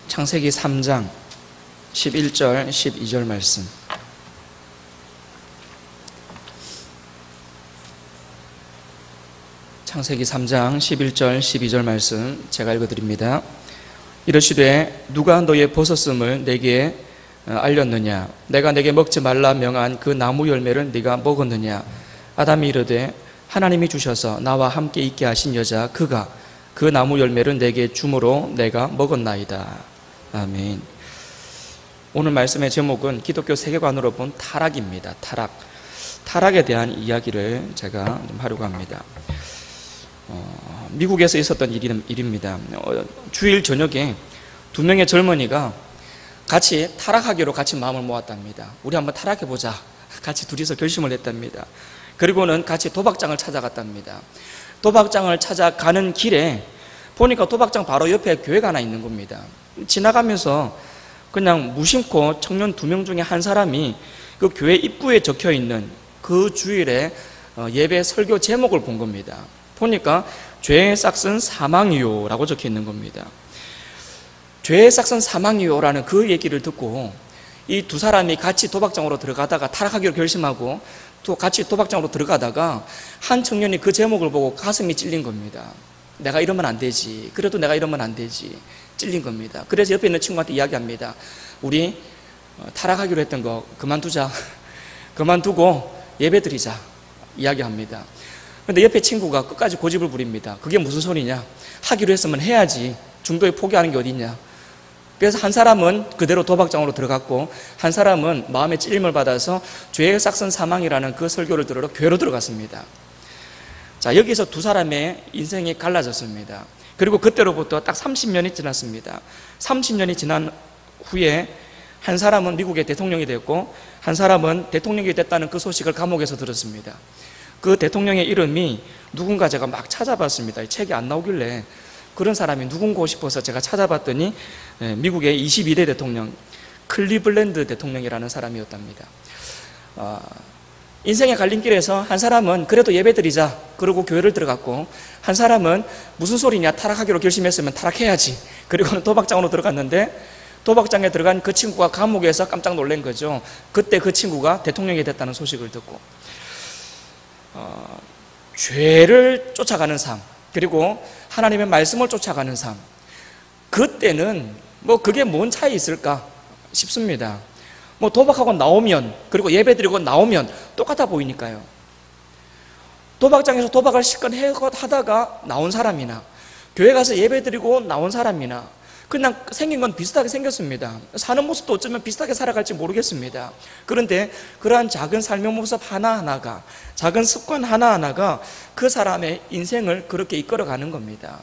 창세기 3장 11절 12절 말씀. 창세기 3장 11절 12절 말씀 제가 읽어드립니다. 이르시되 누가 너의 벗었음을 내게 알렸느냐? 내가 내게 먹지 말라 명한 그 나무 열매를 네가 먹었느냐? 아담이 이르되 하나님이 주셔서 나와 함께 있게 하신 여자 그가 그 나무 열매를 내게 주므로 내가 먹었나이다. 아멘. 오늘 말씀의 제목은 기독교 세계관으로 본 타락입니다. 타락에 대한 이야기를 제가 좀 하려고 합니다. 미국에서 있었던 일입니다. 주일 저녁에 두 명의 젊은이가 같이 타락하기로 같이 마음을 모았답니다. 우리 한번 타락해보자. 같이 둘이서 결심을 했답니다. 그리고는 같이 도박장을 찾아갔답니다. 도박장을 찾아가는 길에 보니까 도박장 바로 옆에 교회가 하나 있는 겁니다. 지나가면서 그냥 무심코 청년 두 명 중에 한 사람이 그 교회 입구에 적혀있는 그 주일에 예배 설교 제목을 본 겁니다. 보니까 죄의 싹은 사망이요 라고 적혀있는 겁니다. 죄의 싹은 사망이요 라는 그 얘기를 듣고 이 두 사람이 같이 도박장으로 들어가다가 타락하기로 결심하고 또 같이 도박장으로 들어가다가 한 청년이 그 제목을 보고 가슴이 찔린 겁니다. 내가 이러면 안 되지. 그래도 내가 이러면 안 되지. 찔린 겁니다. 그래서 옆에 있는 친구한테 이야기합니다. 우리 타락하기로 했던 거 그만두자. 그만두고 예배 드리자. 이야기합니다. 그런데 옆에 친구가 끝까지 고집을 부립니다. 그게 무슨 소리냐? 하기로 했으면 해야지. 중도에 포기하는 게 어딨냐? 그래서 한 사람은 그대로 도박장으로 들어갔고 한 사람은 마음의 찔림을 받아서 죄의 싹은 사망이라는 그 설교를 들으러 교회로 들어갔습니다. 자, 여기서 두 사람의 인생이 갈라졌습니다. 그리고 그때로부터 딱 30년이 지났습니다. 30년이 지난 후에 한 사람은 미국의 대통령이 됐고 한 사람은 대통령이 됐다는 그 소식을 감옥에서 들었습니다. 그 대통령의 이름이 누군가 제가 막 찾아봤습니다. 책이 안 나오길래 그런 사람이 누군가 싶어서 제가 찾아봤더니 미국의 22대 대통령 클리블랜드 대통령이라는 사람이었답니다. 인생의 갈림길에서 한 사람은 그래도 예배드리자 그러고 교회를 들어갔고 한 사람은 무슨 소리냐 타락하기로 결심했으면 타락해야지 그리고는 도박장으로 들어갔는데 도박장에 들어간 그 친구가 감옥에서 깜짝 놀란 거죠. 그때 그 친구가 대통령이 됐다는 소식을 듣고 죄를 쫓아가는 삶 그리고 하나님의 말씀을 쫓아가는 삶 그때는 그게 뭔 차이 있을까 싶습니다. 도박하고 나오면 그리고 예배드리고 나오면 똑같아 보이니까요. 도박장에서 도박을 실컷 하다가 나온 사람이나 교회 가서 예배드리고 나온 사람이나 그냥 생긴 건 비슷하게 생겼습니다. 사는 모습도 어쩌면 비슷하게 살아갈지 모르겠습니다. 그런데 그러한 작은 삶의 모습 하나하나가 작은 습관 하나하나가 그 사람의 인생을 그렇게 이끌어가는 겁니다.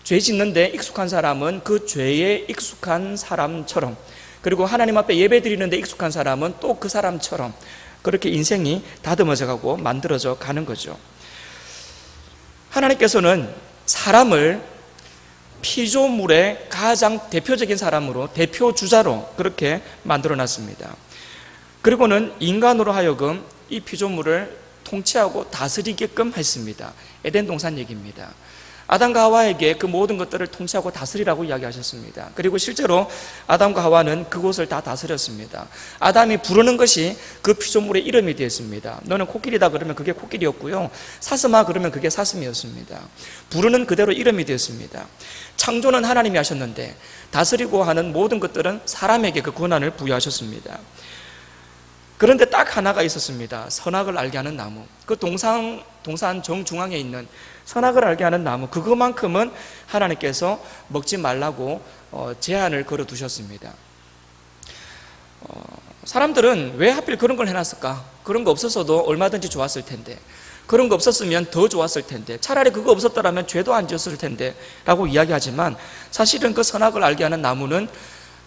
죄 짓는데 익숙한 사람은 그 죄에 익숙한 사람처럼 그리고 하나님 앞에 예배 드리는데 익숙한 사람은 또 그 사람처럼 그렇게 인생이 다듬어져 가고 만들어져 가는 거죠. 하나님께서는 사람을 피조물의 가장 대표적인 사람으로 대표주자로 그렇게 만들어 놨습니다. 그리고는 인간으로 하여금 이 피조물을 통치하고 다스리게끔 했습니다. 에덴 동산 얘기입니다. 아담과 하와에게 그 모든 것들을 통치하고 다스리라고 이야기하셨습니다. 그리고 실제로 아담과 하와는 그곳을 다 다스렸습니다. 아담이 부르는 것이 그 피조물의 이름이 되었습니다. 너는 코끼리다 그러면 그게 코끼리였고요. 사슴아 그러면 그게 사슴이었습니다. 부르는 그대로 이름이 되었습니다. 창조는 하나님이 하셨는데 다스리고 하는 모든 것들은 사람에게 그 권한을 부여하셨습니다. 그런데 딱 하나가 있었습니다. 선악을 알게 하는 나무. 그 동산 정중앙에 있는 선악을 알게 하는 나무 그것만큼은 하나님께서 먹지 말라고 제한을 걸어두셨습니다. 사람들은 왜 하필 그런 걸 해놨을까? 그런 거 없었어도 얼마든지 좋았을 텐데 그런 거 없었으면 더 좋았을 텐데 차라리 그거 없었더라면 죄도 안 지었을 텐데 라고 이야기하지만 사실은 그 선악을 알게 하는 나무는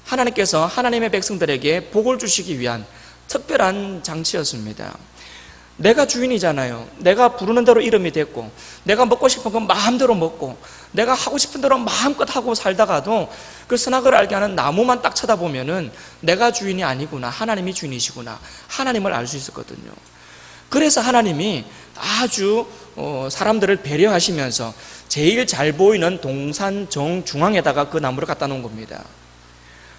하나님께서 하나님의 백성들에게 복을 주시기 위한 특별한 장치였습니다. 내가 주인이잖아요. 내가 부르는 대로 이름이 됐고 내가 먹고 싶은 건 마음대로 먹고 내가 하고 싶은 대로 마음껏 하고 살다가도 그 선악을 알게 하는 나무만 딱 쳐다보면은 내가 주인이 아니구나 하나님이 주인이시구나 하나님을 알 수 있었거든요. 그래서 하나님이 아주 사람들을 배려하시면서 제일 잘 보이는 동산 정중앙에다가 그 나무를 갖다 놓은 겁니다.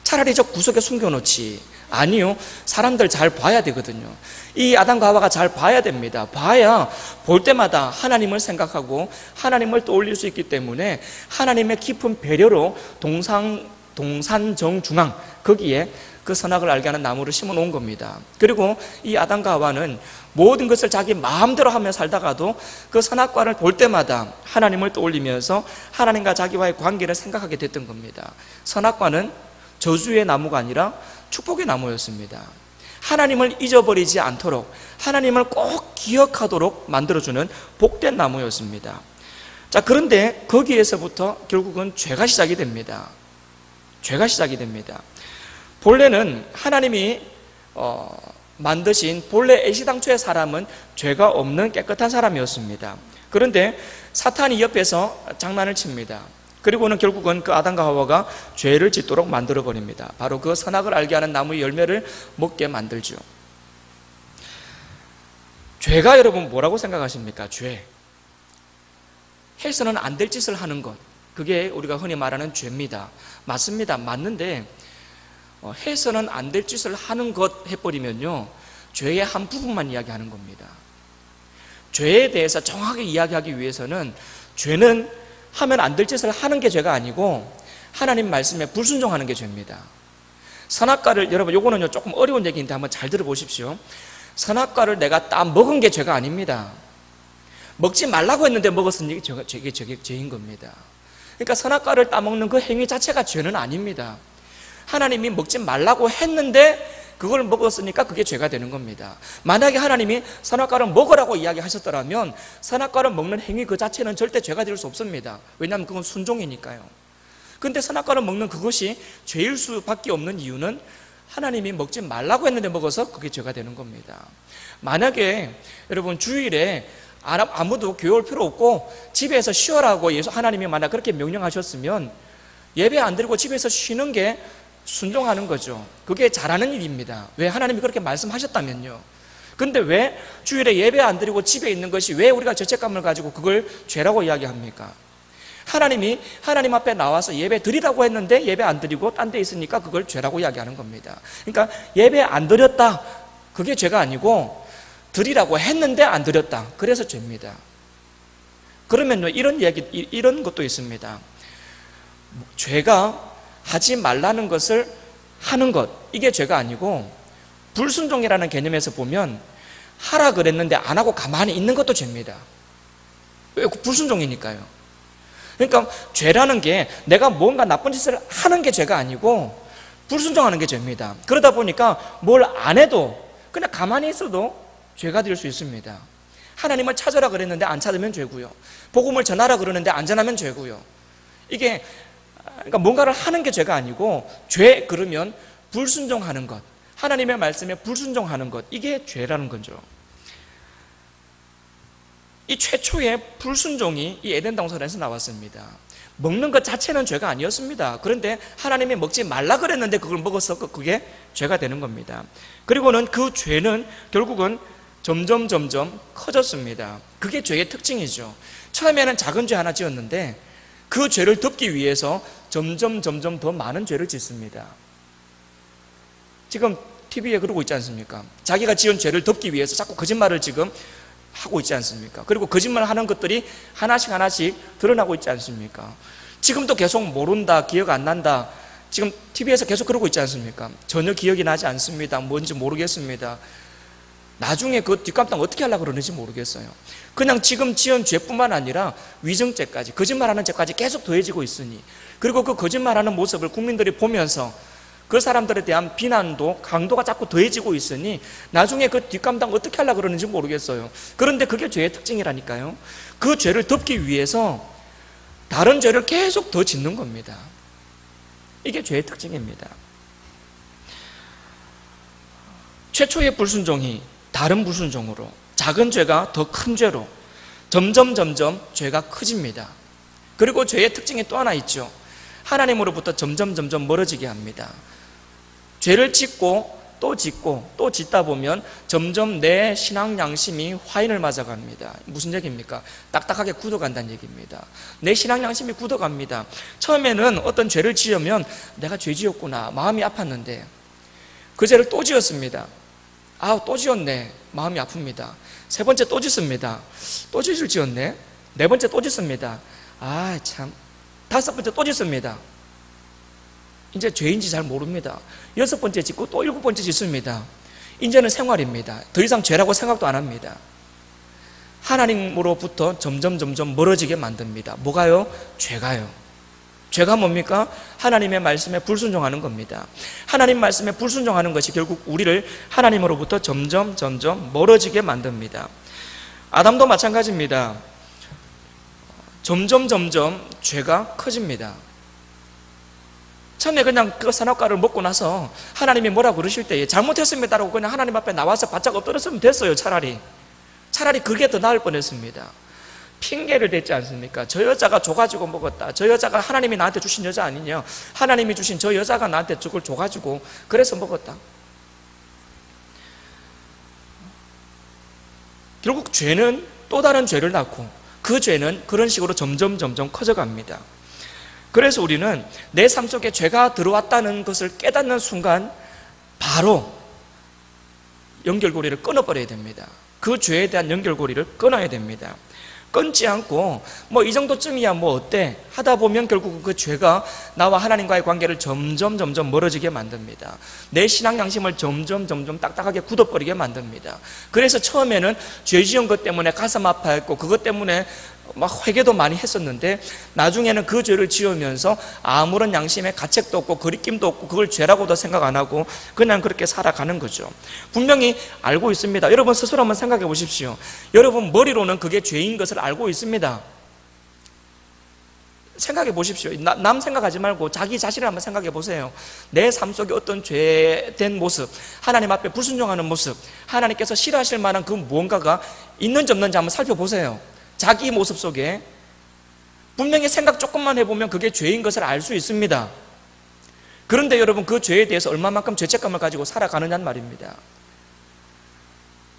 차라리 저 구석에 숨겨놓지. 아니요, 사람들 잘 봐야 되거든요. 이 아담과 하와가 잘 봐야 됩니다. 봐야 볼 때마다 하나님을 생각하고 하나님을 떠올릴 수 있기 때문에 하나님의 깊은 배려로 동산 정중앙 거기에 그 선악을 알게 하는 나무를 심어 놓은 겁니다. 그리고 이 아담과 하와는 모든 것을 자기 마음대로 하며 살다가도 그 선악과를 볼 때마다 하나님을 떠올리면서 하나님과 자기와의 관계를 생각하게 됐던 겁니다. 선악과는 저주의 나무가 아니라 축복의 나무였습니다. 하나님을 잊어버리지 않도록, 하나님을 꼭 기억하도록 만들어주는 복된 나무였습니다. 자, 그런데 거기에서부터 결국은 죄가 시작이 됩니다. 죄가 시작이 됩니다. 본래는 하나님이 만드신 본래 애시당초의 사람은 죄가 없는 깨끗한 사람이었습니다. 그런데 사탄이 옆에서 장난을 칩니다. 그리고는 결국은 그 아담과 하와가 죄를 짓도록 만들어버립니다. 바로 그 선악을 알게 하는 나무의 열매를 먹게 만들죠. 죄가 여러분 뭐라고 생각하십니까? 죄. 해서는 안 될 짓을 하는 것. 그게 우리가 흔히 말하는 죄입니다. 맞습니다. 맞는데 해서는 안 될 짓을 하는 것 해버리면요, 죄의 한 부분만 이야기하는 겁니다. 죄에 대해서 정확하게 이야기하기 위해서는 죄는 하면 안 될 짓을 하는 게 죄가 아니고 하나님 말씀에 불순종하는 게 죄입니다. 선악과를, 여러분 요거는요 조금 어려운 얘기인데 한번 잘 들어보십시오. 선악과를 내가 따 먹은 게 죄가 아닙니다. 먹지 말라고 했는데 먹었으니 이게 죄인 겁니다. 그러니까 선악과를 따먹는 그 행위 자체가 죄는 아닙니다. 하나님이 먹지 말라고 했는데 그걸 먹었으니까 그게 죄가 되는 겁니다. 만약에 하나님이 선악과를 먹으라고 이야기하셨더라면 선악과를 먹는 행위 그 자체는 절대 죄가 될 수 없습니다. 왜냐하면 그건 순종이니까요. 그런데 선악과를 먹는 그것이 죄일 수밖에 없는 이유는 하나님이 먹지 말라고 했는데 먹어서 그게 죄가 되는 겁니다. 만약에 여러분 주일에 아무도 교회 올 필요 없고 집에서 쉬어라고 하나님이 만약 그렇게 명령하셨으면 예배 안 드리고 집에서 쉬는 게 순종하는 거죠. 그게 잘하는 일입니다. 왜? 하나님이 그렇게 말씀하셨다면요. 근데 왜 주일에 예배 안 드리고 집에 있는 것이 왜 우리가 죄책감을 가지고 그걸 죄라고 이야기합니까? 하나님이 하나님 앞에 나와서 예배 드리라고 했는데 예배 안 드리고 딴 데 있으니까 그걸 죄라고 이야기하는 겁니다. 그러니까 예배 안 드렸다, 그게 죄가 아니고 드리라고 했는데 안 드렸다, 그래서 죄입니다. 그러면요 이런 것도 있습니다. 죄가 하지 말라는 것을 하는 것, 이게 죄가 아니고 불순종이라는 개념에서 보면 하라 그랬는데 안 하고 가만히 있는 것도 죄입니다. 왜? 불순종이니까요. 그러니까 죄라는 게 내가 뭔가 나쁜 짓을 하는 게 죄가 아니고 불순종하는 게 죄입니다. 그러다 보니까 뭘 안 해도 그냥 가만히 있어도 죄가 될 수 있습니다. 하나님을 찾으라 그랬는데 안 찾으면 죄고요. 복음을 전하라 그러는데 안 전하면 죄고요. 이게 그러니까 뭔가를 하는 게 죄가 아니고 죄 그러면 불순종하는 것, 하나님의 말씀에 불순종하는 것, 이게 죄라는 거죠. 이 최초의 불순종이 이 에덴 동산에서 나왔습니다. 먹는 것 자체는 죄가 아니었습니다. 그런데 하나님이 먹지 말라 그랬는데 그걸 먹어서 그게 죄가 되는 겁니다. 그리고는 그 죄는 결국은 점점 커졌습니다. 그게 죄의 특징이죠. 처음에는 작은 죄 하나 지었는데 그 죄를 덮기 위해서 점점 더 많은 죄를 짓습니다. 지금 TV에 그러고 있지 않습니까? 자기가 지은 죄를 덮기 위해서 자꾸 거짓말을 지금 하고 있지 않습니까? 그리고 거짓말하는 것들이 하나씩 드러나고 있지 않습니까? 지금도 계속 모른다, 기억 안 난다, 지금 TV에서 계속 그러고 있지 않습니까? 전혀 기억이 나지 않습니다, 뭔지 모르겠습니다. 나중에 그 뒷감당 어떻게 하려고 그러는지 모르겠어요. 그냥 지금 지은 죄뿐만 아니라 위증죄까지, 거짓말하는 죄까지 계속 더해지고 있으니, 그리고 그 거짓말하는 모습을 국민들이 보면서 그 사람들에 대한 비난도 강도가 자꾸 더해지고 있으니 나중에 그 뒷감당 어떻게 하려고 그러는지 모르겠어요. 그런데 그게 죄의 특징이라니까요. 그 죄를 덮기 위해서 다른 죄를 계속 더 짓는 겁니다. 이게 죄의 특징입니다. 최초의 불순종이 다른 불순종으로, 작은 죄가 더 큰 죄로 점점 죄가 커집니다. 그리고 죄의 특징이 또 하나 있죠. 하나님으로부터 점점 멀어지게 합니다. 죄를 짓고 또 짓고 또 짓다 보면 점점 내 신앙 양심이 화인을 맞아갑니다. 무슨 얘기입니까? 딱딱하게 굳어간다는 얘기입니다. 내 신앙 양심이 굳어갑니다. 처음에는 어떤 죄를 지으면 내가 죄 지었구나 마음이 아팠는데 그 죄를 또 지었습니다. 또 지었네. 마음이 아픕니다. 세 번째 또 짓습니다. 또 죄를 지었네. 네 번째 또 짓습니다. 참. 다섯 번째 또 짓습니다. 이제 죄인지 잘 모릅니다. 여섯 번째 짓고 또 일곱 번째 짓습니다. 이제는 생활입니다. 더 이상 죄라고 생각도 안 합니다. 하나님으로부터 점점 멀어지게 만듭니다. 뭐가요? 죄가요. 죄가 뭡니까? 하나님의 말씀에 불순종하는 겁니다. 하나님 말씀에 불순종하는 것이 결국 우리를 하나님으로부터 점점 멀어지게 만듭니다. 아담도 마찬가지입니다. 점점 죄가 커집니다. 처음에 그냥 그 선악과를 먹고 나서 하나님이 뭐라 그러실 때에 잘못했습니다라고 그냥 하나님 앞에 나와서 바짝 엎드렸으면 됐어요. 차라리 그게 더 나을 뻔했습니다. 핑계를 댔지 않습니까? 저 여자가 줘가지고 먹었다. 저 여자가 하나님이 나한테 주신 여자 아니냐? 하나님이 주신 저 여자가 나한테 저걸 줘가지고 그래서 먹었다. 결국 죄는 또 다른 죄를 낳고 그 죄는 그런 식으로 점점 커져갑니다. 그래서 우리는 내 삶 속에 죄가 들어왔다는 것을 깨닫는 순간 바로 연결고리를 끊어버려야 됩니다. 그 죄에 대한 연결고리를 끊어야 됩니다. 끊지 않고 이 정도쯤이야 어때 하다 보면 결국은 그 죄가 나와 하나님과의 관계를 점점 멀어지게 만듭니다. 내 신앙 양심을 점점 딱딱하게 굳어버리게 만듭니다. 그래서 처음에는 죄 지은 것 때문에 가슴 아파했고 그것 때문에 막 회개도 많이 했었는데 나중에는 그 죄를 지으면서 아무런 양심의 가책도 없고 거리낌도 없고 그걸 죄라고도 생각 안 하고 그냥 그렇게 살아가는 거죠. 분명히 알고 있습니다. 여러분 스스로 한번 생각해 보십시오. 여러분 머리로는 그게 죄인 것을 알고 있습니다. 생각해 보십시오. 남 생각하지 말고 자기 자신을 한번 생각해 보세요. 내 삶 속에 어떤 죄된 모습, 하나님 앞에 불순종하는 모습, 하나님께서 싫어하실 만한 그 무언가가 있는지 없는지 한번 살펴보세요. 자기 모습 속에 분명히 생각 조금만 해보면 그게 죄인 것을 알 수 있습니다. 그런데 여러분 그 죄에 대해서 얼마만큼 죄책감을 가지고 살아가느냐는 말입니다.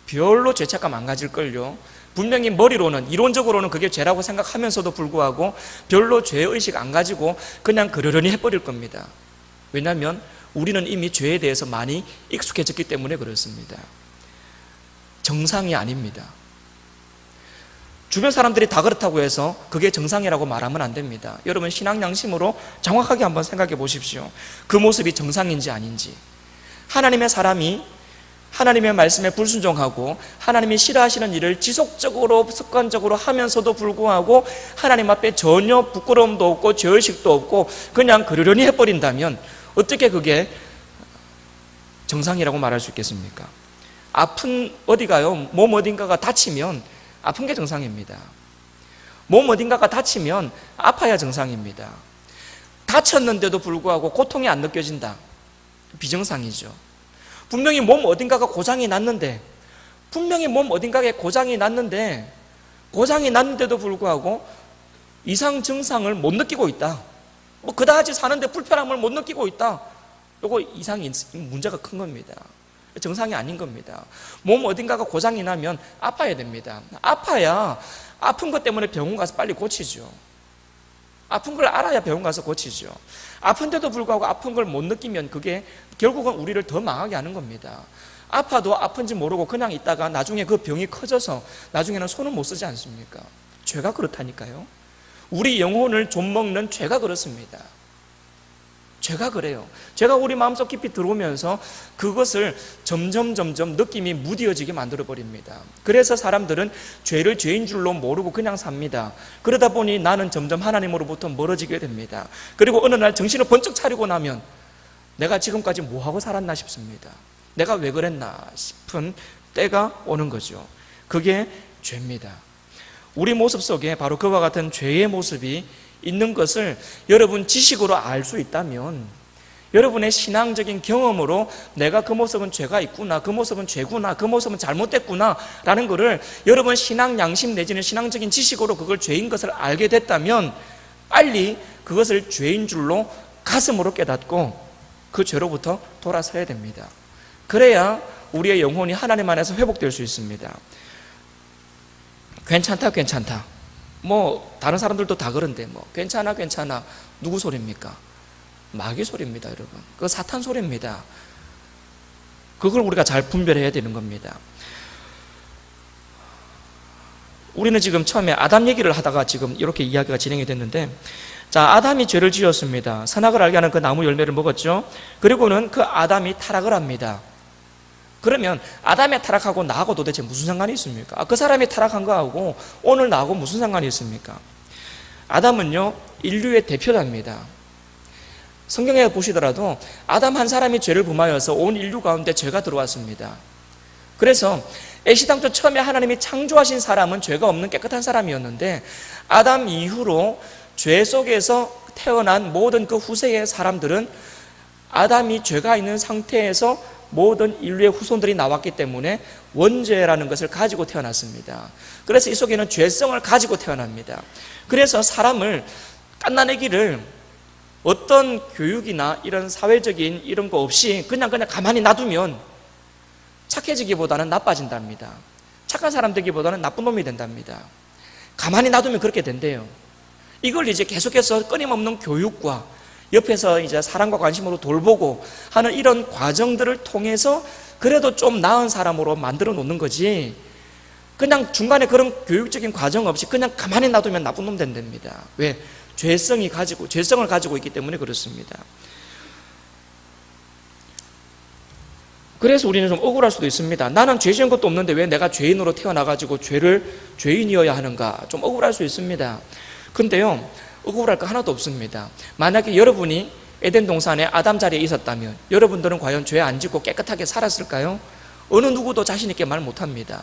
별로 죄책감 안 가질걸요. 분명히 머리로는 이론적으로는 그게 죄라고 생각하면서도 불구하고 별로 죄의식 안 가지고 그냥 그러려니 해버릴 겁니다. 왜냐하면 우리는 이미 죄에 대해서 많이 익숙해졌기 때문에 그렇습니다. 정상이 아닙니다. 주변 사람들이 다 그렇다고 해서 그게 정상이라고 말하면 안 됩니다. 여러분 신앙 양심으로 정확하게 한번 생각해 보십시오. 그 모습이 정상인지 아닌지. 하나님의 사람이 하나님의 말씀에 불순종하고 하나님이 싫어하시는 일을 지속적으로 습관적으로 하면서도 불구하고 하나님 앞에 전혀 부끄러움도 없고 죄의식도 없고 그냥 그러려니 해버린다면 어떻게 그게 정상이라고 말할 수 있겠습니까? 아픈 어디가요? 몸 어딘가가 다치면 아픈 게 정상입니다. 몸 어딘가가 다치면 아파야 정상입니다. 다쳤는데도 불구하고 고통이 안 느껴진다. 비정상이죠. 분명히 몸 어딘가가 고장이 났는데 고장이 났는데도 불구하고 이상 증상을 못 느끼고 있다. 그다지 사는데 불편함을 못 느끼고 있다. 이거 이상이 문제가 큰 겁니다. 정상이 아닌 겁니다. 몸 어딘가가 고장이 나면 아파야 됩니다. 아파야 아픈 것 때문에 병원 가서 빨리 고치죠. 아픈 걸 알아야 병원 가서 고치죠. 아픈데도 불구하고 아픈 걸 못 느끼면 그게 결국은 우리를 더 망하게 하는 겁니다. 아파도 아픈지 모르고 그냥 있다가 나중에 그 병이 커져서 나중에는 손은 못 쓰지 않습니까? 죄가 그렇다니까요. 우리 영혼을 좀먹는 죄가 그렇습니다. 죄가 그래요. 죄가 우리 마음속 깊이 들어오면서 그것을 점점 느낌이 무뎌지게 만들어버립니다. 그래서 사람들은 죄를 죄인 줄로 모르고 그냥 삽니다. 그러다 보니 나는 점점 하나님으로부터 멀어지게 됩니다. 그리고 어느 날 정신을 번쩍 차리고 나면 내가 지금까지 뭐하고 살았나 싶습니다. 내가 왜 그랬나 싶은 때가 오는 거죠. 그게 죄입니다. 우리 모습 속에 바로 그와 같은 죄의 모습이 있는 것을 여러분 지식으로 알 수 있다면 여러분의 신앙적인 경험으로 내가 그 모습은 죄가 있구나, 그 모습은 죄구나, 그 모습은 잘못됐구나 라는 것을 여러분 신앙 양심 내지는 신앙적인 지식으로 그걸 죄인 것을 알게 됐다면 빨리 그것을 죄인 줄로 가슴으로 깨닫고 그 죄로부터 돌아서야 됩니다. 그래야 우리의 영혼이 하나님 안에서 회복될 수 있습니다. 괜찮다 괜찮다 뭐 다른 사람들도 다 그런데 뭐 괜찮아 괜찮아 누구 소리입니까? 마귀 소리입니다. 여러분, 그거 사탄 소리입니다. 그걸 우리가 잘 분별해야 되는 겁니다. 우리는 지금 처음에 아담 얘기를 하다가 지금 이렇게 이야기가 진행이 됐는데, 자, 아담이 죄를 지었습니다. 선악을 알게 하는 그 나무 열매를 먹었죠. 그리고는 그 아담이 타락을 합니다. 그러면 아담의 타락하고 나하고 도대체 무슨 상관이 있습니까? 그 사람이 타락한 거하고 오늘 나하고 무슨 상관이 있습니까? 아담은요, 인류의 대표답니다. 성경에 보시더라도 아담 한 사람이 죄를 범하여서 온 인류 가운데 죄가 들어왔습니다. 그래서 애시당초 처음에 하나님이 창조하신 사람은 죄가 없는 깨끗한 사람이었는데, 아담 이후로 죄 속에서 태어난 모든 그 후세의 사람들은 아담이 죄가 있는 상태에서 모든 인류의 후손들이 나왔기 때문에 원죄라는 것을 가지고 태어났습니다. 그래서 이 속에는 죄성을 가지고 태어납니다. 그래서 사람을 갓난아기를 어떤 교육이나 이런 사회적인 이런 거 없이 그냥 가만히 놔두면 착해지기보다는 나빠진답니다. 착한 사람 되기보다는 나쁜 놈이 된답니다. 가만히 놔두면 그렇게 된대요. 이걸 이제 계속해서 끊임없는 교육과 옆에서 이제 사랑과 관심으로 돌보고 하는 이런 과정들을 통해서 그래도 좀 나은 사람으로 만들어 놓는 거지, 그냥 중간에 그런 교육적인 과정 없이 그냥 가만히 놔두면 나쁜 놈 된답니다. 왜? 죄성을 가지고 있기 때문에 그렇습니다. 그래서 우리는 좀 억울할 수도 있습니다. 나는 죄 지은 것도 없는데 왜 내가 죄인으로 태어나가지고 죄인이어야 하는가? 좀 억울할 수 있습니다. 근데요, 억울할 거 하나도 없습니다. 만약에 여러분이 에덴 동산에 아담 자리에 있었다면 여러분들은 과연 죄 안 짓고 깨끗하게 살았을까요? 어느 누구도 자신 있게 말 못합니다.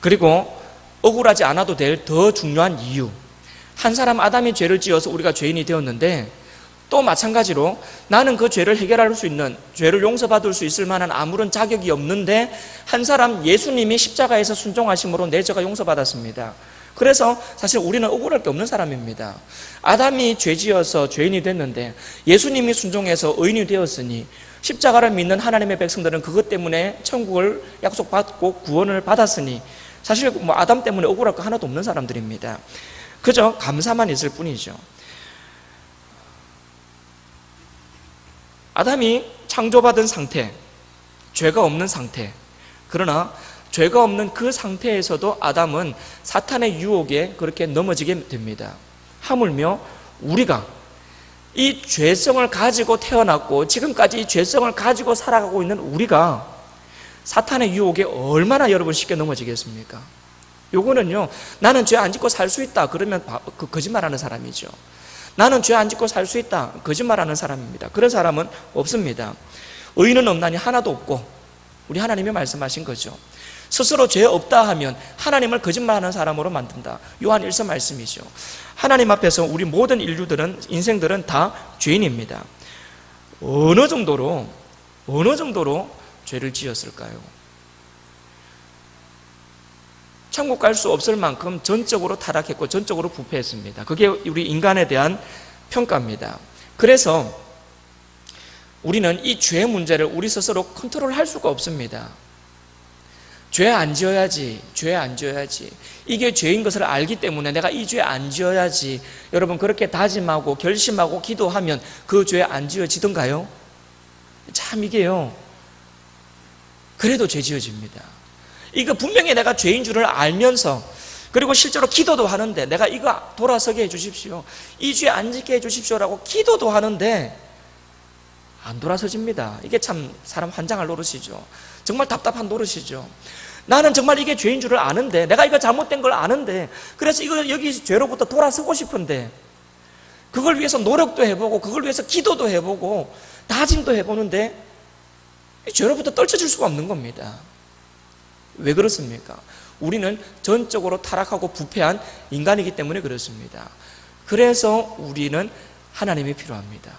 그리고 억울하지 않아도 될 더 중요한 이유, 한 사람 아담이 죄를 지어서 우리가 죄인이 되었는데, 또 마찬가지로 나는 그 죄를 해결할 수 있는, 죄를 용서받을 수 있을 만한 아무런 자격이 없는데 한 사람 예수님이 십자가에서 순종하심으로 내 죄가 용서받았습니다. 그래서 사실 우리는 억울할 게 없는 사람입니다. 아담이 죄지어서 죄인이 됐는데 예수님이 순종해서 의인이 되었으니 십자가를 믿는 하나님의 백성들은 그것 때문에 천국을 약속받고 구원을 받았으니 사실 뭐 아담 때문에 억울할 거 하나도 없는 사람들입니다. 그저 감사만 있을 뿐이죠. 아담이 창조받은 상태, 죄가 없는 상태, 그러나 죄가 없는 그 상태에서도 아담은 사탄의 유혹에 그렇게 넘어지게 됩니다. 하물며 우리가 이 죄성을 가지고 태어났고 지금까지 이 죄성을 가지고 살아가고 있는 우리가 사탄의 유혹에 얼마나 여러분 쉽게 넘어지겠습니까? 요거는요, 나는 죄 안 짓고 살 수 있다 그러면 거짓말하는 사람이죠. 나는 죄 안 짓고 살 수 있다, 거짓말하는 사람입니다. 그런 사람은 없습니다. 의인은 없나니 하나도 없고, 우리 하나님이 말씀하신 거죠. 스스로 죄 없다 하면 하나님을 거짓말하는 사람으로 만든다. 요한 1서 말씀이죠. 하나님 앞에서 우리 모든 인생들은 다 죄인입니다. 어느 정도로 죄를 지었을까요? 천국 갈 수 없을 만큼 전적으로 타락했고 전적으로 부패했습니다. 그게 우리 인간에 대한 평가입니다. 그래서 우리는 이 죄 문제를 우리 스스로 컨트롤할 수가 없습니다. 죄 안 지어야지. 이게 죄인 것을 알기 때문에 내가 이 죄 안 지어야지. 여러분, 그렇게 다짐하고 결심하고 기도하면 그 죄 안 지어지던가요? 참 이게요, 그래도 죄 지어집니다. 이거 분명히 내가 죄인 줄을 알면서, 그리고 실제로 기도도 하는데 내가 이거 돌아서게 해주십시오, 이 죄 안 짓게 해주십시오라고 기도도 하는데 안 돌아서집니다. 이게 참 사람 환장할 노릇이죠. 정말 답답한 노릇이죠. 나는 정말 이게 죄인 줄을 아는데, 내가 이거 잘못된 걸 아는데, 그래서 이거 여기 죄로부터 돌아서고 싶은데, 그걸 위해서 노력도 해보고 그걸 위해서 기도도 해보고 다짐도 해보는데 죄로부터 떨쳐질 수가 없는 겁니다. 왜 그렇습니까? 우리는 전적으로 타락하고 부패한 인간이기 때문에 그렇습니다. 그래서 우리는 하나님이 필요합니다.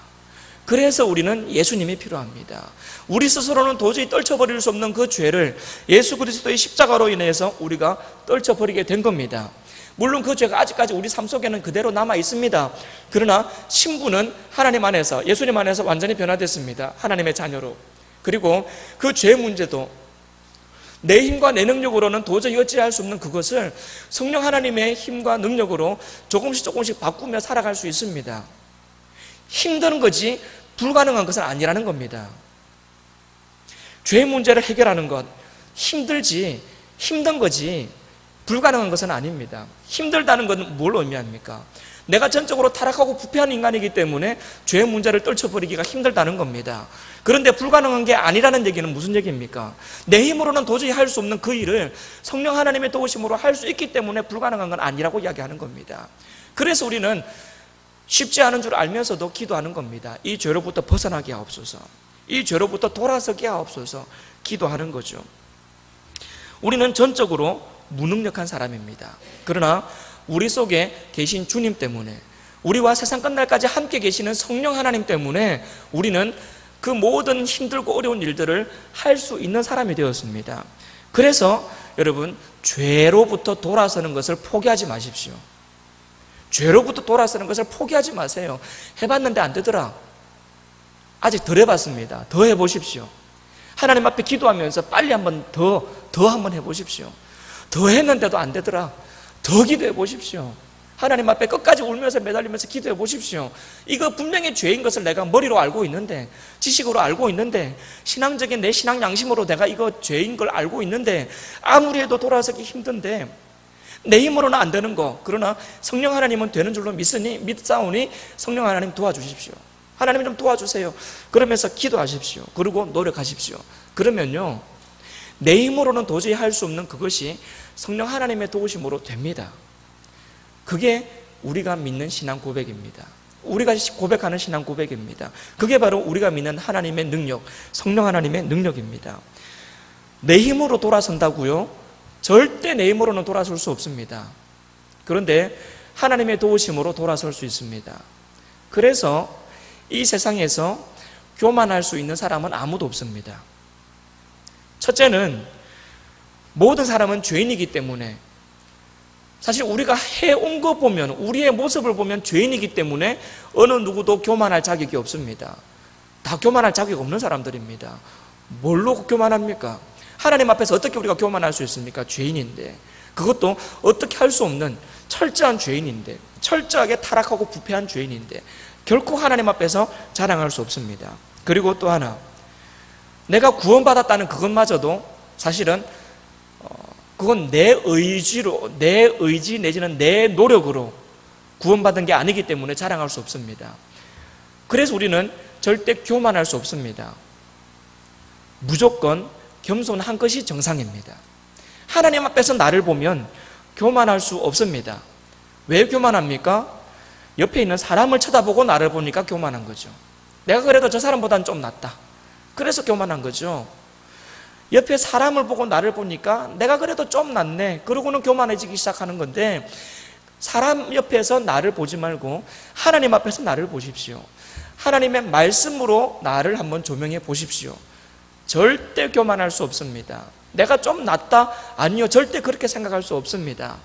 그래서 우리는 예수님이 필요합니다. 우리 스스로는 도저히 떨쳐버릴 수 없는 그 죄를 예수 그리스도의 십자가로 인해서 우리가 떨쳐버리게 된 겁니다. 물론 그 죄가 아직까지 우리 삶 속에는 그대로 남아 있습니다. 그러나 신부는 하나님 안에서, 예수님 안에서 완전히 변화됐습니다. 하나님의 자녀로. 그리고 그 죄 문제도 내 힘과 내 능력으로는 도저히 어찌할 수 없는 그것을 성령 하나님의 힘과 능력으로 조금씩 바꾸며 살아갈 수 있습니다. 힘든 거지 불가능한 것은 아니라는 겁니다. 죄 문제를 해결하는 것 힘들지 힘든 거지 불가능한 것은 아닙니다. 힘들다는 것은 뭘 의미합니까? 내가 전적으로 타락하고 부패한 인간이기 때문에 죄 문제를 떨쳐버리기가 힘들다는 겁니다. 그런데 불가능한 게 아니라는 얘기는 무슨 얘기입니까? 내 힘으로는 도저히 할 수 없는 그 일을 성령 하나님의 도우심으로 할 수 있기 때문에 불가능한 건 아니라고 이야기하는 겁니다. 그래서 우리는 쉽지 않은 줄 알면서도 기도하는 겁니다. 이 죄로부터 벗어나게 하옵소서, 이 죄로부터 돌아서게 하옵소서 기도하는 거죠. 우리는 전적으로 무능력한 사람입니다. 그러나 우리 속에 계신 주님 때문에, 우리와 세상 끝날까지 함께 계시는 성령 하나님 때문에 우리는 그 모든 힘들고 어려운 일들을 할 수 있는 사람이 되었습니다. 그래서 여러분, 죄로부터 돌아서는 것을 포기하지 마십시오. 죄로부터 돌아서는 것을 포기하지 마세요. 해봤는데 안 되더라, 아직 덜 해봤습니다. 더 해보십시오. 하나님 앞에 기도하면서 빨리 한번 더 한번 해보십시오. 더 했는데도 안 되더라, 더 기도해 보십시오. 하나님 앞에 끝까지 울면서 매달리면서 기도해 보십시오. 이거 분명히 죄인 것을 내가 머리로 알고 있는데, 지식으로 알고 있는데, 신앙적인 내 신앙 양심으로 내가 이거 죄인 걸 알고 있는데 아무리 해도 돌아서기 힘든데 내 힘으로는 안 되는 거, 그러나 성령 하나님은 되는 줄로 믿사오니 성령 하나님 도와주십시오. 하나님 좀 도와주세요. 그러면서 기도하십시오. 그리고 노력하십시오. 그러면요, 내 힘으로는 도저히 할 수 없는 그것이 성령 하나님의 도우심으로 됩니다. 그게 우리가 믿는 신앙 고백입니다. 우리가 고백하는 신앙 고백입니다. 그게 바로 우리가 믿는 하나님의 능력, 성령 하나님의 능력입니다. 내 힘으로 돌아선다고요? 절대 내 힘으로는 돌아설 수 없습니다. 그런데 하나님의 도우심으로 돌아설 수 있습니다. 그래서 이 세상에서 교만할 수 있는 사람은 아무도 없습니다. 첫째는 모든 사람은 죄인이기 때문에, 사실 우리가 해온 거 보면, 우리의 모습을 보면 죄인이기 때문에 어느 누구도 교만할 자격이 없습니다. 다 교만할 자격이 없는 사람들입니다. 뭘로 교만합니까? 하나님 앞에서 어떻게 우리가 교만할 수 있습니까? 죄인인데, 그것도 어떻게 할 수 없는 철저한 죄인인데, 철저하게 타락하고 부패한 죄인인데 결코 하나님 앞에서 자랑할 수 없습니다. 그리고 또 하나, 내가 구원받았다는 그것마저도 사실은 그건 내 의지로, 내 의지 내지는 내 노력으로 구원받은 게 아니기 때문에 자랑할 수 없습니다. 그래서 우리는 절대 교만할 수 없습니다. 무조건 겸손한 것이 정상입니다. 하나님 앞에서 나를 보면 교만할 수 없습니다. 왜 교만합니까? 옆에 있는 사람을 쳐다보고 나를 보니까 교만한 거죠. 내가 그래도 저 사람보다는 좀 낫다, 그래서 교만한 거죠. 옆에 사람을 보고 나를 보니까 내가 그래도 좀 낫네, 그러고는 교만해지기 시작하는 건데, 사람 옆에서 나를 보지 말고 하나님 앞에서 나를 보십시오. 하나님의 말씀으로 나를 한번 조명해 보십시오. 절대 교만할 수 없습니다. 내가 좀 낫다? 아니요, 절대 그렇게 생각할 수 없습니다.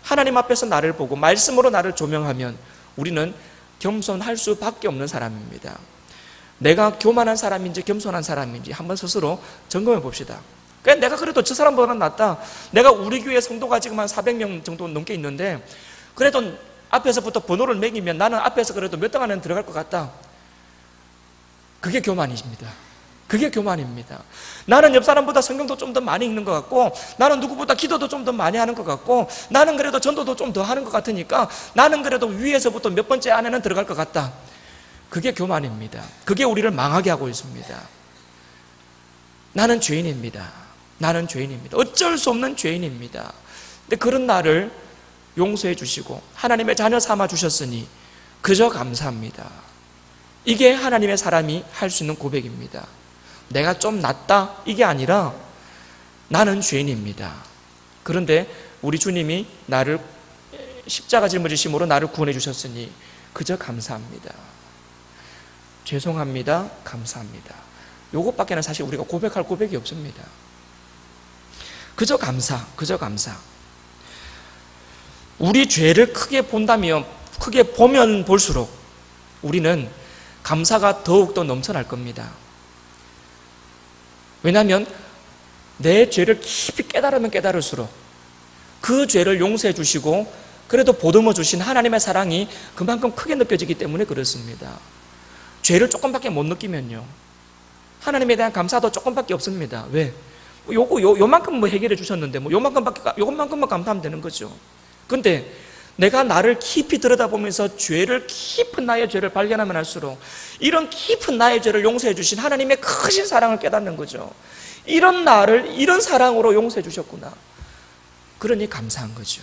하나님 앞에서 나를 보고 말씀으로 나를 조명하면 우리는 겸손할 수밖에 없는 사람입니다. 내가 교만한 사람인지 겸손한 사람인지 한번 스스로 점검해 봅시다. 내가 그래도 저 사람보다는 낫다, 내가 우리 교회 성도가 지금 한 400명 정도 넘게 있는데 그래도 앞에서부터 번호를 매기면 나는 앞에서 그래도 몇 등 안에 들어갈 것 같다, 그게 교만이십니다. 그게 교만입니다. 나는 옆 사람보다 성경도 좀 더 많이 읽는 것 같고, 나는 누구보다 기도도 좀 더 많이 하는 것 같고, 나는 그래도 전도도 좀 더 하는 것 같으니까 나는 그래도 위에서부터 몇 번째 안에는 들어갈 것 같다, 그게 교만입니다. 그게 우리를 망하게 하고 있습니다. 나는 죄인입니다. 나는 죄인입니다. 어쩔 수 없는 죄인입니다. 근데 그런 나를 용서해 주시고 하나님의 자녀 삼아 주셨으니 그저 감사합니다. 이게 하나님의 사람이 할 수 있는 고백입니다. 내가 좀 낫다, 이게 아니라 나는 죄인입니다. 그런데 우리 주님이 나를 십자가 짊어지심으로 나를 구원해 주셨으니 그저 감사합니다. 죄송합니다. 감사합니다. 요것밖에는 사실 우리가 고백할 고백이 없습니다. 그저 감사, 그저 감사. 우리 죄를 크게 본다면, 크게 보면 볼수록 우리는 감사가 더욱더 넘쳐날 겁니다. 왜냐하면 내 죄를 깊이 깨달으면 깨달을수록 그 죄를 용서해 주시고 그래도 보듬어 주신 하나님의 사랑이 그만큼 크게 느껴지기 때문에 그렇습니다. 죄를 조금밖에 못 느끼면요, 하나님에 대한 감사도 조금밖에 없습니다. 왜? 요만큼 뭐 해결해 주셨는데 요만큼만 감사하면 되는 거죠. 근데 내가 나를 깊이 들여다보면서 깊은 나의 죄를 발견하면 할수록 이런 깊은 나의 죄를 용서해 주신 하나님의 크신 사랑을 깨닫는 거죠. 이런 나를 이런 사랑으로 용서해 주셨구나. 그러니 감사한 거죠.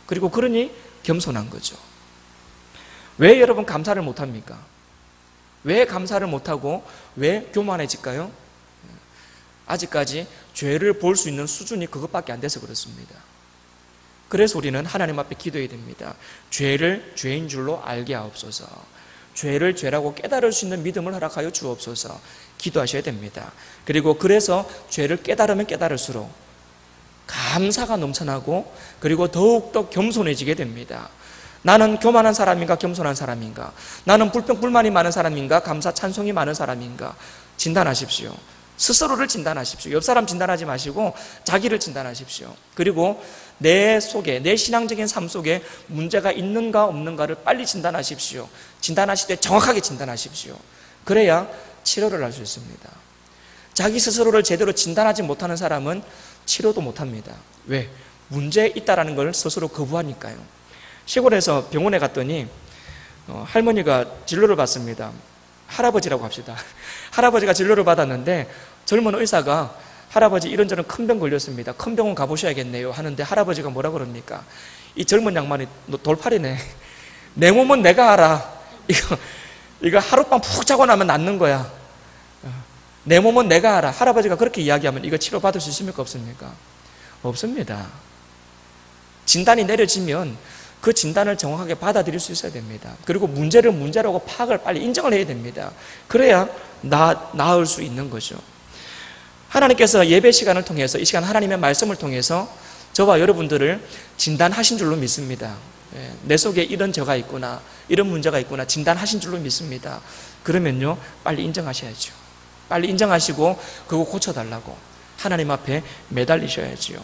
그리고 그러니 겸손한 거죠. 왜 여러분 감사를 못합니까? 왜 감사를 못하고 왜 교만해질까요? 아직까지 죄를 볼 수 있는 수준이 그것밖에 안 돼서 그렇습니다. 그래서 우리는 하나님 앞에 기도해야 됩니다. 죄를 죄인 줄로 알게 하옵소서. 죄를 죄라고 깨달을 수 있는 믿음을 허락하여 주옵소서. 기도하셔야 됩니다. 그리고 그래서 죄를 깨달으면 깨달을수록 감사가 넘쳐나고 그리고 더욱더 겸손해지게 됩니다. 나는 교만한 사람인가 겸손한 사람인가? 나는 불평 불만이 많은 사람인가 감사 찬송이 많은 사람인가? 진단하십시오. 스스로를 진단하십시오. 옆 사람 진단하지 마시고 자기를 진단하십시오. 그리고 내 속에, 내 신앙적인 삶 속에 문제가 있는가 없는가를 빨리 진단하십시오. 진단하실 때 정확하게 진단하십시오. 그래야 치료를 할 수 있습니다. 자기 스스로를 제대로 진단하지 못하는 사람은 치료도 못합니다. 왜? 문제 있다라는 걸 스스로 거부하니까요. 시골에서 병원에 갔더니 할머니가 진료를 받습니다. 할아버지라고 합시다. 할아버지가 진료를 받았는데 젊은 의사가 할아버지 이런저런 큰 병 걸렸습니다. 큰 병원 가보셔야겠네요 하는데 할아버지가 뭐라 그럽니까? 이 젊은 양반이 너 돌팔이네. 내 몸은 내가 알아. 이거 하룻밤 푹 자고 나면 낫는 거야. 내 몸은 내가 알아. 할아버지가 그렇게 이야기하면 이거 치료받을 수 있습니까? 없습니까? 없습니다. 진단이 내려지면 그 진단을 정확하게 받아들일 수 있어야 됩니다. 그리고 문제를 문제라고 파악을 빨리 인정을 해야 됩니다. 그래야 나을 수 있는 거죠. 하나님께서 예배 시간을 통해서 이 시간 하나님의 말씀을 통해서 저와 여러분들을 진단하신 줄로 믿습니다. 내 속에 이런 죄가 있구나, 이런 문제가 있구나 진단하신 줄로 믿습니다. 그러면요 빨리 인정하셔야죠. 빨리 인정하시고 그거 고쳐달라고 하나님 앞에 매달리셔야지요.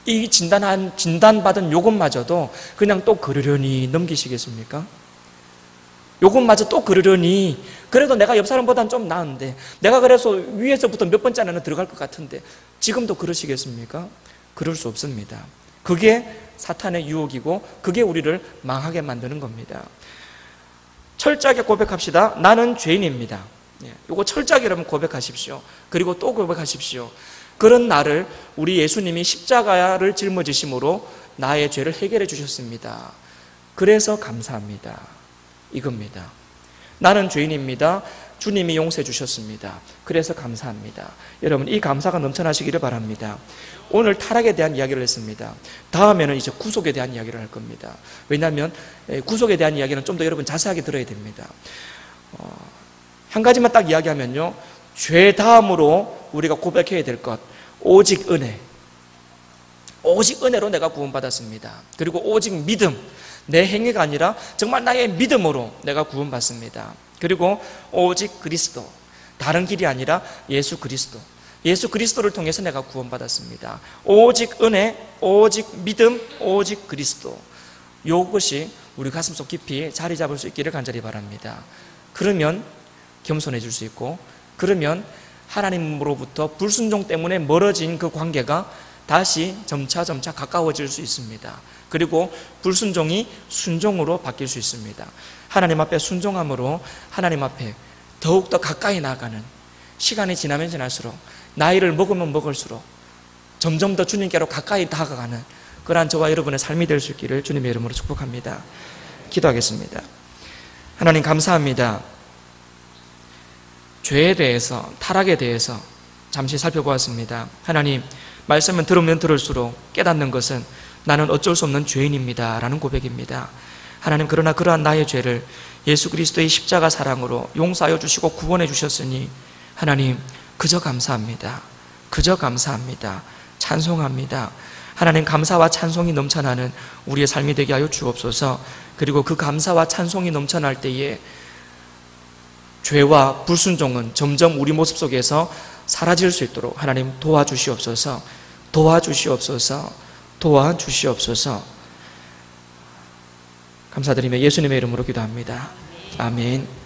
이 진단받은 요것마저도 그냥 또 그러려니 넘기시겠습니까? 요것마저 또 그러려니 그래도 내가 옆 사람보다는 좀 나은데 내가 그래서 위에서부터 몇 번째 안에는 들어갈 것 같은데 지금도 그러시겠습니까? 그럴 수 없습니다. 그게 사탄의 유혹이고 그게 우리를 망하게 만드는 겁니다. 철저하게 고백합시다. 나는 죄인입니다. 요거 철저하게 여러분 고백하십시오. 그리고 또 고백하십시오. 그런 나를 우리 예수님이 십자가를 짊어지심으로 나의 죄를 해결해 주셨습니다. 그래서 감사합니다. 이겁니다. 나는 죄인입니다. 주님이 용서해 주셨습니다. 그래서 감사합니다. 여러분 이 감사가 넘쳐나시기를 바랍니다. 오늘 타락에 대한 이야기를 했습니다. 다음에는 이제 구속에 대한 이야기를 할 겁니다. 왜냐하면 구속에 대한 이야기는 좀 더 여러분 자세하게 들어야 됩니다. 한 가지만 딱 이야기하면요, 죄 다음으로 우리가 고백해야 될 것, 오직 은혜. 오직 은혜로 내가 구원받았습니다. 그리고 오직 믿음, 내 행위가 아니라 정말 나의 믿음으로 내가 구원받습니다. 그리고 오직 그리스도, 다른 길이 아니라 예수 그리스도, 예수 그리스도를 통해서 내가 구원받았습니다. 오직 은혜, 오직 믿음, 오직 그리스도. 이것이 우리 가슴속 깊이 자리 잡을 수 있기를 간절히 바랍니다. 그러면 겸손해질 수 있고, 그러면 하나님으로부터 불순종 때문에 멀어진 그 관계가 다시 점차 가까워질 수 있습니다. 그리고 불순종이 순종으로 바뀔 수 있습니다. 하나님 앞에 순종함으로 하나님 앞에 더욱더 가까이 나아가는, 시간이 지나면 지날수록, 나이를 먹으면 먹을수록 점점 더 주님께로 가까이 다가가는 그러한 저와 여러분의 삶이 될 수 있기를 주님의 이름으로 축복합니다. 기도하겠습니다. 하나님 감사합니다. 죄에 대해서, 타락에 대해서 잠시 살펴보았습니다. 하나님, 말씀은 들으면 들을수록 깨닫는 것은 나는 어쩔 수 없는 죄인입니다 라는 고백입니다. 하나님, 그러나 그러한 나의 죄를 예수 그리스도의 십자가 사랑으로 용서하여 주시고 구원해 주셨으니 하나님 그저 감사합니다. 그저 감사합니다. 찬송합니다. 하나님, 감사와 찬송이 넘쳐나는 우리의 삶이 되게 하여 주옵소서. 그리고 그 감사와 찬송이 넘쳐날 때에 죄와 불순종은 점점 우리 모습 속에서 사라질 수 있도록 하나님 도와주시옵소서. 도와주시옵소서. 도와주시옵소서. 감사드리며 예수님의 이름으로 기도합니다. 아멘.